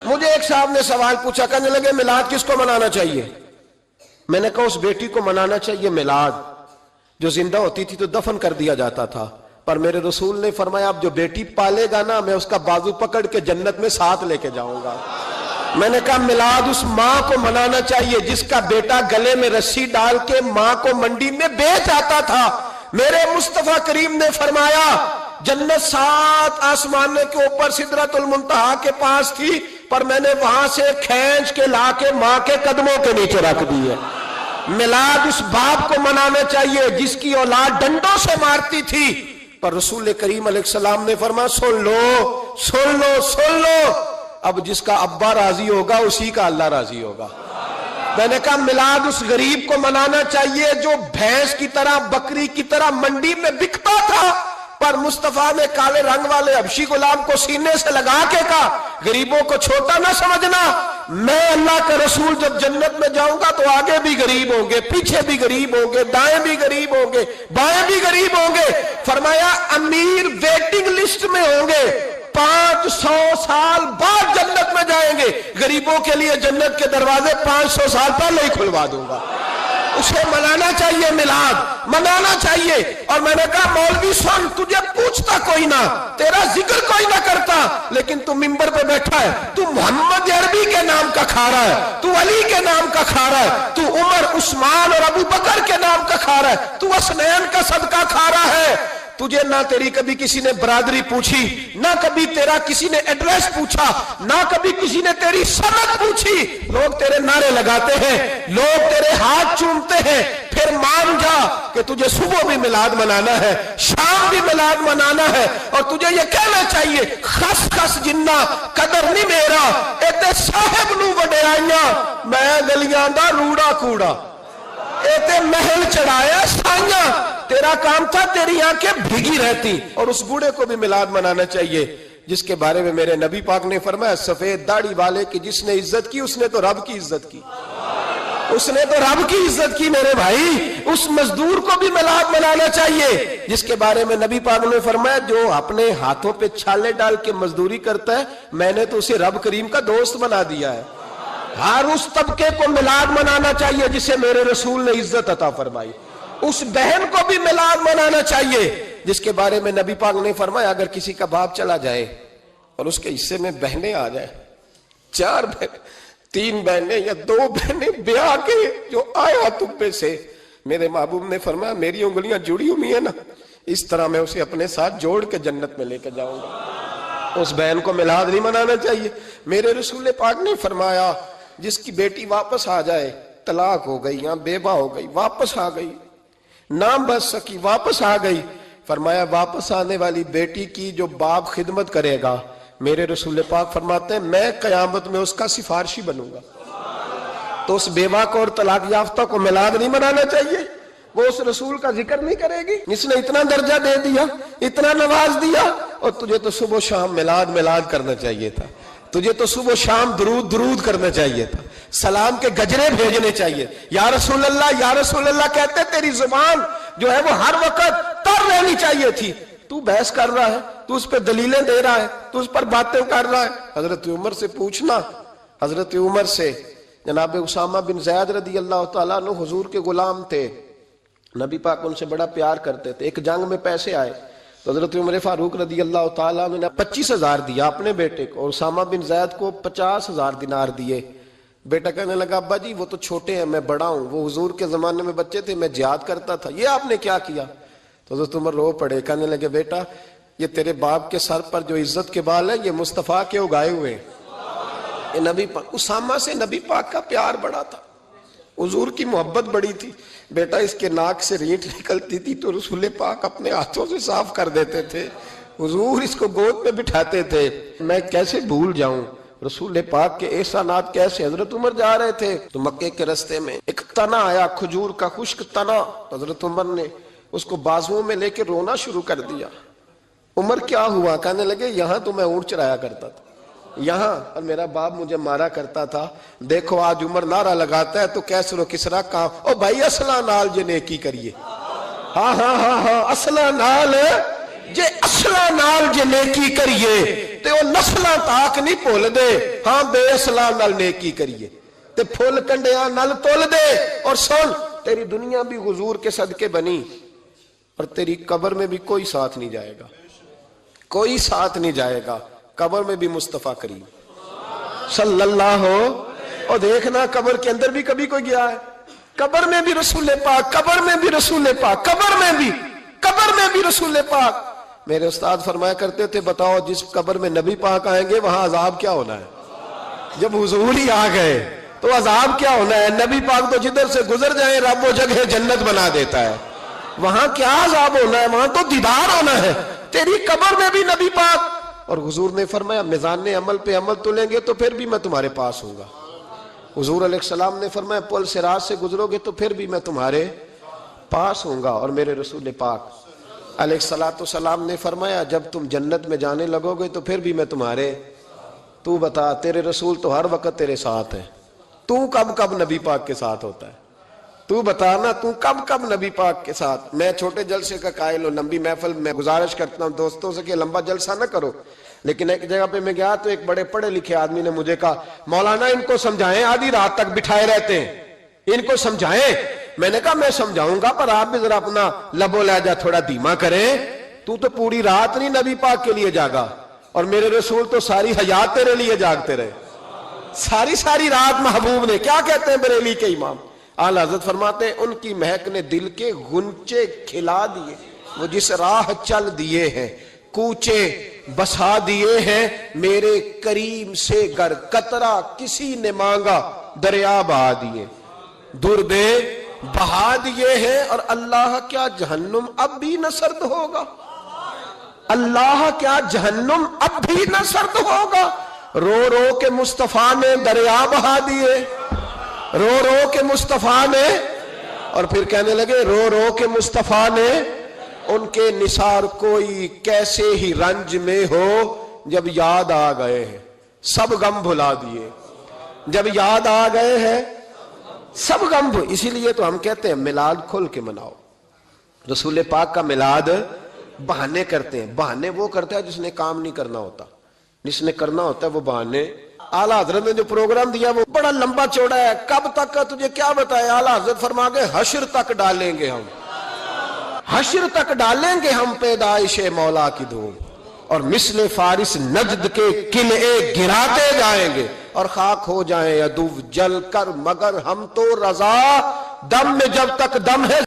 مجھے ایک صاحب نے سوال پوچھا، کہنے لگے میلاد کس کو منانا چاہیے؟ میں نے کہا اس بیٹی کو منانا چاہیے میلاد جو زندہ ہوتی تھی تو دفن کر دیا جاتا تھا، پر میرے رسول نے فرمایا اب جو بیٹی پالے گا نا میں اس کا بازو پکڑ کے جنت میں ساتھ لے کے جاؤں گا۔ میں نے کہا میلاد اس ماں کو منانا چاہیے جس کا بیٹا گلے میں رسی ڈال کے ماں کو منڈی میں بیچ آتا تھا۔ میرے مصطفیٰ کریم نے فرمایا جنت 7 آسمانوں کے اوپر سدرۃ المنتہا کے پاس تھی، پر میں نے وہاں سے کھینچ کے لا کے ماں کے قدموں کے نیچے رکھ دی ہے۔ میلاد اس باپ کو منانا چاہیے جس کی اولاد ڈنڈوں سے مارتی تھی، پر رسول کریم علیہ السلام نے فرمایا سن لو سن لو سن لو، اب جس کا ابا راضی ہوگا اسی کا اللہ راضی ہوگا۔ میں نے کہا میلاد اس غریب کو منانا چاہیے جو بھینس کی طرح بکری کی طرح منڈی میں بکتا تھا، پر مصطفیٰ نے کالے رنگ والے حبشی غلام کو سینے سے لگا کے کہا غریبوں کو چھوٹا نہ سمجھنا، میں اللہ کا رسول جب جنت میں جاؤں گا تو آگے بھی غریب ہوں گے، پیچھے بھی غریب ہوں گے، دائیں بھی غریب ہوں گے، بائیں بھی غریب ہوں گے۔ فرمایا امیر ویٹنگ لسٹ میں ہوں گے، 500 سال بعد جنت میں جائیں گے، غریبوں کے لیے جنت کے دروازے 500 سال پہلے ہی کھلوا دوں گا۔ اسے منانا چاہیے، میلاد منانا چاہیے۔ اور میں نے کہا مولوی سن، تجھے پوچھتا کوئی نہ، تیرا ذکر کوئی نہ کرتا، لیکن تو ممبر پہ بیٹھا ہے، تو محمد عربی کے نام کا کھا رہا ہے، تو علی کے نام کا کھا رہا ہے، تو عمر عثمان اور ابو بکر کے نام کا کھا رہا ہے، تو حسنین کا صدقہ کھا رہا ہے۔ تجھے نہ تیری کبھی کسی نے برادری پوچھی، نہ کبھی تیرا کسی نے ایڈریس پوچھا، نہ کبھی کسی نے تیری سند پوچھی، لوگ تیرے نعرے لگاتے ہیں، لوگ تیرے ہاتھ چومتے ہیں، پھر مان جا کہ تجھے صبح بھی میلاد منانا ہے، شام بھی میلاد منانا ہے، اور تجھے یہ کہنا چاہیے خس خس جنہ قدر نہیں میرا ایتے صاحب نو وڈیائیاں میں گلیاں دا روڑا کوڑا، ایتے محل چڑھایا سائیاں، تیرا کام تھا تیری آنکھیں بھیگی رہتی۔ اور اس بوڑھے کو بھی میلاد منانا چاہیے جس کے بارے میں میرے نبی پاک نے فرمایا سفید داڑھی والے کی جس نے عزت کی اس نے تو رب کی عزت کی، اس نے تو رب کی عزت کی میرے بھائی۔ اس مزدور کو بھی میلاد منانا چاہیے جس کے بارے میں نبی پاک نے فرمایا جو اپنے ہاتھوں پہ چھالے ڈال کے مزدوری کرتا ہے میں نے تو اسے رب کریم کا دوست بنا دیا ہے۔ ہر اس طبقے کو میلاد منانا چاہیے جسے میرے رسول نے عزت عطا فرمائی۔ اس بہن کو بھی میلاد منانا چاہیے جس کے بارے میں نبی پاک نے فرمایا اگر کسی کا باپ چلا جائے اور اس کے حصے میں بہنیں آ جائیں، 4 بہنیں، 3 بہنیں یا 2 بہنیں بیاہ کے جو آیا تبے سے، میرے محبوب نے فرمایا میری انگلیاں جڑی ہوئی ہیں نا، اس طرح میں اسے اپنے ساتھ جوڑ کے جنت میں لے کے جاؤں گا۔ اس بہن کو میلاد نہیں منانا چاہیے۔ میرے رسول پاک نے فرمایا جس کی بیٹی واپس آ جائے، طلاق ہو گئی یا بیوہ ہو گئی، واپس آ گئی، نام بچ سکی، واپس آ گئی، فرمایا واپس آنے والی بیٹی کی جو باپ خدمت کرے گا، میرے رسول پاک فرماتے ہیں میں قیامت میں اس کا سفارشی بنوں گا۔ تو اس بیوہ کو اور طلاق یافتہ کو میلاد نہیں منانا چاہیے، وہ اس رسول کا ذکر نہیں کرے گی جس نے اتنا درجہ دے دیا، اتنا نواز دیا، اور تجھے تو صبح و شام میلاد میلاد کرنا چاہیے تھا، تجھے تو صبح و شام درود درود کرنا چاہیے تھا، سلام کے گجرے بھیجنے چاہیے، یا رسول اللہ کہتے تیری زبان جو ہے وہ ہر وقت تر رہنی چاہیے تھی، تو بحث کر رہا ہے، تو اس پہ دلیلیں دے رہا ہے، تو اس پر باتیں کر رہا ہے۔ حضرت عمر سے پوچھنا، حضرت عمر سے، جناب اسامہ بن زید رضی اللہ تعالیٰ عنہ حضور کے غلام تھے، نبی پاک ان سے بڑا پیار کرتے تھے۔ ایک جنگ میں پیسے آئے تو حضرت عمر فاروق رضی اللہ تعالیٰ عنہ نے 25,000 دیا اپنے بیٹے کو، اور اسامہ بن زید کو 50,000 دینار دیے۔ بیٹا کہنے لگا ابا جی وہ تو چھوٹے ہیں میں بڑا ہوں، وہ حضور کے زمانے میں بچے تھے میں جہاد کرتا تھا، یہ آپ نے کیا کیا؟ تو حضرت عمر رو پڑے، کہنے لگے بیٹا یہ تیرے باپ کے سر پر جو عزت کے بال ہیں یہ مصطفیٰ کے اگائے ہوئے ہیں۔ یہ نبی پاک، اسامہ سے نبی پاک کا پیار بڑا تھا، حضور کی محبت بڑی تھی۔ بیٹا اس کے ناک سے ریٹ نکلتی تھی تو رسول پاک اپنے ہاتھوں سے صاف کر دیتے تھے، حضور اس کو گود میں بٹھاتے تھے۔ میں کیسے بھول جاؤں رسول پاک کے احسانات کیسے۔ حضرت عمر جا رہے تھے تو مکے کے رستے میں ایک تنا آیا، کھجور کا خشک تنا، حضرت عمر نے اس کو بازوؤں میں لے کے رونا شروع کر دیا۔ عمر کیا ہوا؟ کہنے لگے یہاں تو میں اونٹ چرایا کرتا تھا، یہاں، اور میرا باپ مجھے مارا کرتا تھا، دیکھو آج عمر نعرہ لگاتا ہے تو کیسر و کسرا کہاں، او بھائی اصلہ نال جے نیکی کریے، ہاں اصلہ نال جے نیکی کریے تے وہ نسلاں تاک نہیں بھول دے ہاں بے اصلاں نال نیکی کریے تے پھول کنڈیاں نال تول دے. اور سن تیری دنیا بھی حضور کے صدقے بنی اور تیری قبر میں بھی کوئی ساتھ نہیں جائے گا, کوئی ساتھ نہیں جائے گا. قبر میں بھی مصطفیٰ کریم صلی اللہ ہو. اور دیکھنا قبر کے اندر بھی کبھی کوئی گیا ہے؟ قبر میں بھی رسول پاک, قبر میں بھی رسول پاک, قبر میں بھی رسول پاک. میرے استاد فرمایا کرتے تھے بتاؤ جس قبر میں نبی پاک آئیں گے وہاں عذاب کیا ہونا ہے؟ جب حضور ہی آ گئے تو عذاب کیا ہونا ہے؟ نبی پاک تو جدھر سے گزر جائیں رب وہ جگہ جنت بنا دیتا ہے. وہاں کیا عذاب ہونا ہے؟ وہاں تو دیدار ہونا ہے. تیری قبر میں بھی نبی پاک. اور حضور نے فرمایا میزان عمل پہ عمل تولیں گے تو پھر بھی میں تمہارے پاس ہوں گا. حضور علیہ السلام نے فرمایا پل صراط سے گزرو گے تو پھر بھی میں تمہارے پاس ہوں گا. اور میرے رسول پاک علیہ السلام نے فرمایا جب تم جنت میں جانے لگو گے تو پھر بھی میں تمہارے. تو بتا تیرے رسول تو ہر وقت تیرے ساتھ ہے, تو کب نبی پاک کے ساتھ ہوتا ہے؟ تو بتانا تو کب نبی پاک کے ساتھ. میں چھوٹے جلسے کا قائل ہوں, لمبی محفل میں گزارش کرتا ہوں دوستوں سے کہ لمبا جلسہ نہ کرو. لیکن ایک جگہ پہ میں گیا تو ایک بڑے پڑھے لکھے آدمی نے مجھے کہا مولانا ان کو سمجھائیں, آدھی رات تک بٹھائے رہتے ہیں, ان کو سمجھائیں. میں نے کہا میں سمجھاؤں گا پر آپ بھی ذرا اپنا لب و لہجہ تھوڑا دھیما کریں. تو پوری رات نہیں نبی پاک کے لیے جاگا اور میرے رسول تو ساری حیات تیرے لیے جاگتے رہے, ساری رات محبوب نے. کیا کہتے ہیں بریلی کے امام اعلی حضرت فرماتے ہیں ان کی مہک نے دل کے غنچے کھلا دیے, وہ جس راہ چل دیے ہیں کوچے بسا دیے ہیں, میرے کریم سے گر قطرہ کسی نے مانگا دریا بہا دیے, دردے بہا دیے ہیں. اور اللہ کیا جہنم اب بھی نہ سرد ہوگا؟ اللہ کیا جہنم اب بھی نہ سرد ہوگا؟ رو رو کے مصطفیٰ نے دریا بہا دیے, رو رو کے مصطفیٰ نے. اور پھر کہنے لگے رو رو کے مصطفیٰ نے ان کے نثار کوئی کیسے ہی رنج میں ہو جب یاد آ گئے ہیں سب غم بھلا دیے. جب یاد آ گئے ہیں سب غم. اسی لیے تو ہم کہتے ہیں میلاد کھل کے مناؤ. رسول پاک کا میلاد بہانے کرتے ہیں, بہانے وہ کرتا ہے جس نے کام نہیں کرنا ہوتا, جس نے کرنا ہوتا ہے وہ بہانے. اعلیٰ حضرت نے جو پروگرام دیا وہ بڑا لمبا چوڑا ہے, کب تک کا تجھے کیا بتائے. اعلیٰ حضرت فرما گئے حشر تک ڈالیں گے ہم, حشر تک ڈالیں گے ہم پیدائش مولا کی دھوم, اور مثل فارس نجد کے قلعے گراتے جائیں گے اور خاک ہو جائیں عدو جل کر, مگر ہم تو رضا دم میں جب تک دم ہے